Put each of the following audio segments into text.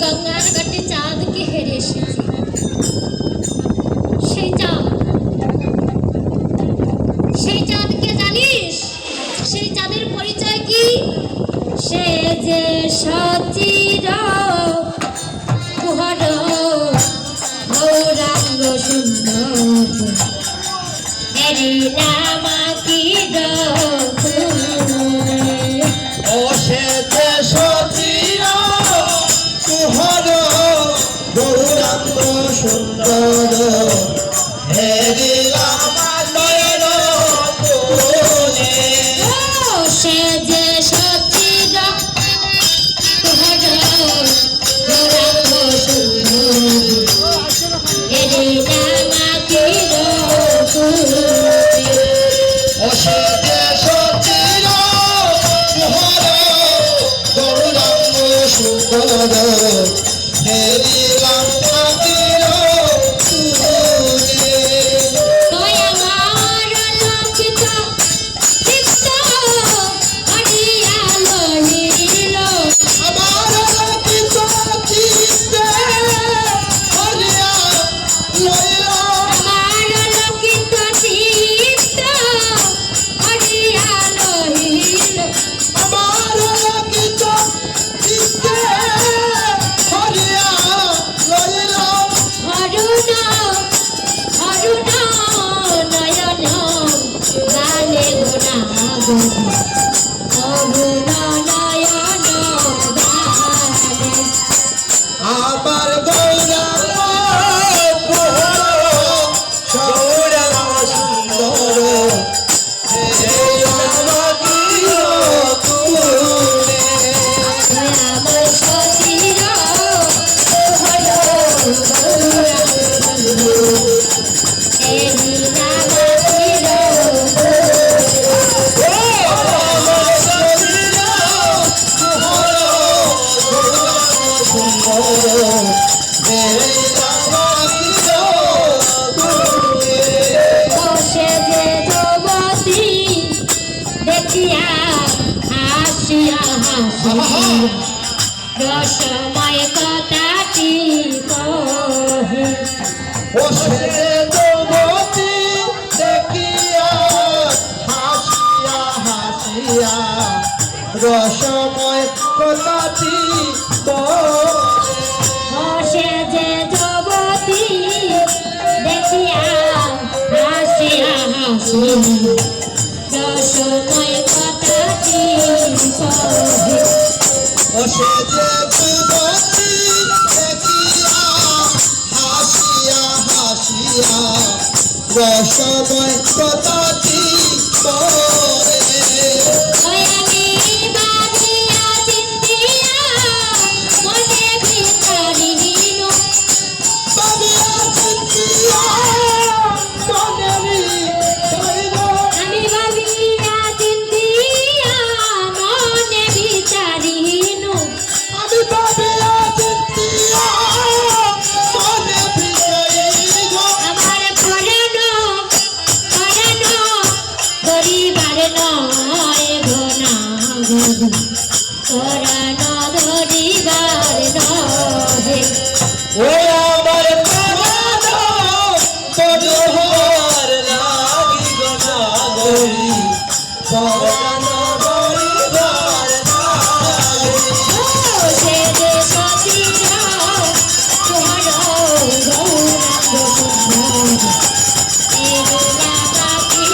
গঙ্গার ঘাটে চাঁদকে হেরে এসেছি। সেই চাঁদকে জানিস? সেই চাঁদের পরিচয় কি? সে যে সচির কুহর গৌরাঙ্গ সুন্দর এরি নামা কি ও সে যে সচির কুহর গৌরাঙ্গ সুন্দর এরি নামা নয়ন কোণে। সে যে সচির কুহর গৌরাঙ্গ সুন্দর এরি নামা কি ও সে যে সচির কুহর গৌরাঙ্গ সুন্দর এরি নামা আমার গৌরাঙ্গ গৌরাঙ্গ সুন্দর এই আমাকে তুলে। আমার সচির এরি নামা বসে যে যুবতী দেখিয়া হাসিয়া হাসিয়া রসময় কথাটি কহে। বসে যুবতী দেখিয়া হাসিয়া হাসিয়া রসময় কথাটি বসে যে যুবতী দেখিয়া হাসিয়া হাসিয়া রসময় কথাটি কহে। বসে যে যুবতী দেখিয়া হাসিয়া হাসিয়া রসময় কথাটি ওই আমি বাজিয়া চিন্তিয়া মনে ভিতরিহীন ভাবিয়া চিন্তিয়া আমি ভাবিয়া চিন্তিয়া মনে ভিতরিহীন আমি ভাবিয়া চিন্তিয়া মনে ভিতরিহীন আমার পরানো ধরিবার নয় ঘনা পরানো ধরিবার নহে। ও আমার প্রাণ পরহর লাগি গনাগরি পরাণ গরিবার নাগরি। সে যে সচির কুহর গৌরাঙ্গ সুন্দর এরি নামা কি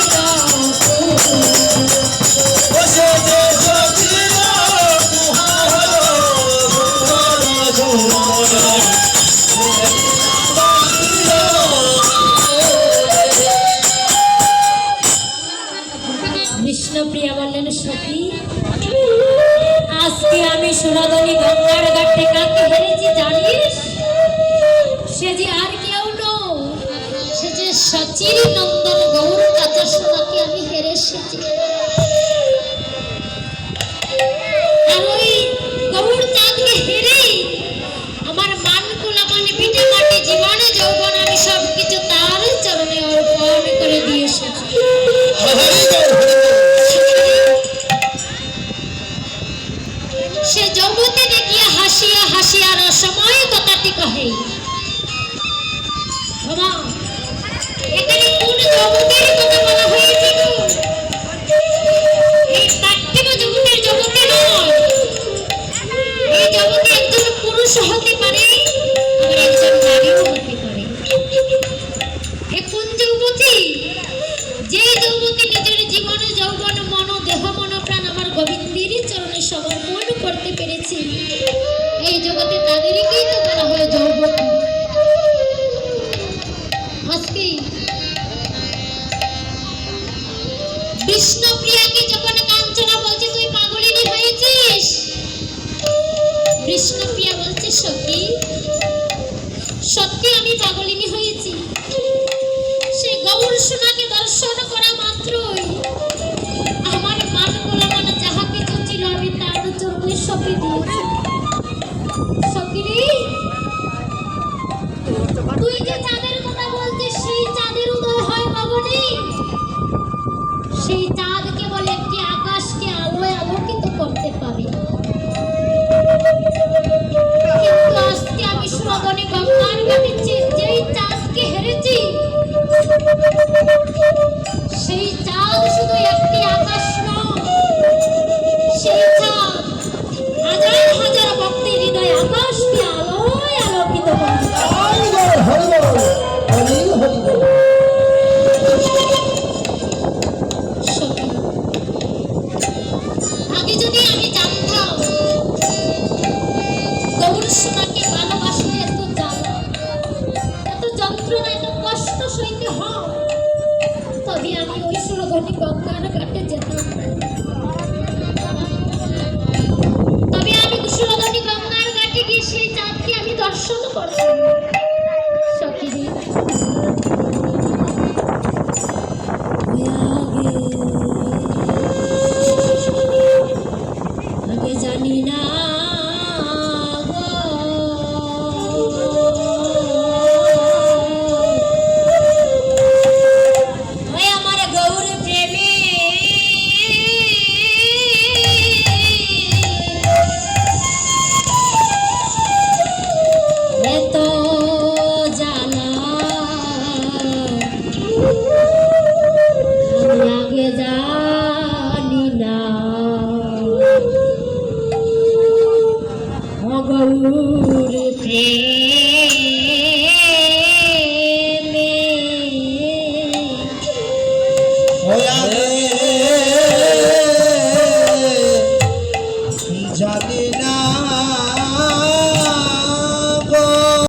বসে যে সচির কুহর গৌরাঙ্গ সুন্দর কৃষ্ণপ্রিয়া বললেন সখী আজকে আমি সুরধনী গঙ্গার ঘাটে কাকে হেরেছি জানিস? সে যে আর কেউ নয়, সে যে সচির নন্দন গৌর কাজা সোনাকে আমি হেরে এসেছি। আর ওই গৌর চাঁদকে হেরে আমার মানকুলা মানে পিঠে মাটি জীবনে যৌবন আমি সবকিছু তার চরণে অর্পণ করে দিয়ে এসেছি। সে জগতে দেখিয়া হাসিয়া হাসিয়া রসময় হয়েছে এই জগতে তাদেরকেই তো বলা হয় যৌবতী। আজকে বিষ্ণুপ্রিয়াকে যখন কাঞ্চনা বলছে তুই পাগলিনী হয়েছিস, বিষ্ণুপ্রিয়া বলছে সখী সত্যি আমি পাগলিনী হয়েছি। সে গৌর সোনাকে দর্শন করা মাত্রই আমার মান গোলামান যাহা কিছু ছিল আমি তার চরণে সঁপে দিয়েছি। সখী রে, তুই যে চাঁদের কথা বলছিস সেই চাঁদের উদয় হয় গগনে, সেই চাঁদ কেবল একটি আকাশকে আলোয় আলোকিত করতে পারে। কিন্তু আজকে আমি সুরগণে গঙ্গার ঘাটে যেই চাঁদকে হেরেছি, সেই চাঁদ শুধু একটি আকাশ নয়, সেই চাঁদ হাজার হাজার ভক্তের হৃদয় আকাশকে আলোয় আলোকিত করে। হরি বল, হরি হরি বল। সত্যি, আগে যদি আমি জানতাম গৌর সোনাকে ভালোবাসলে এত জ্বালা, এত যন্ত্রণা, এত কষ্ট সইতে হয়, তবে আমি ওই সুরধনী গঙ্গার ঘাটে যেতাম না। তবে আমি সুরধনী গঙ্গার ঘাটে গিয়ে সেই চাঁদকে আমি দর্শন করতাম। সখী রে, আগে জানি না গো, ওই আমার গৌর প্রেমে এত জ্বালা, আমি আগে জানি না ও গৌর প্রেমে। জানি না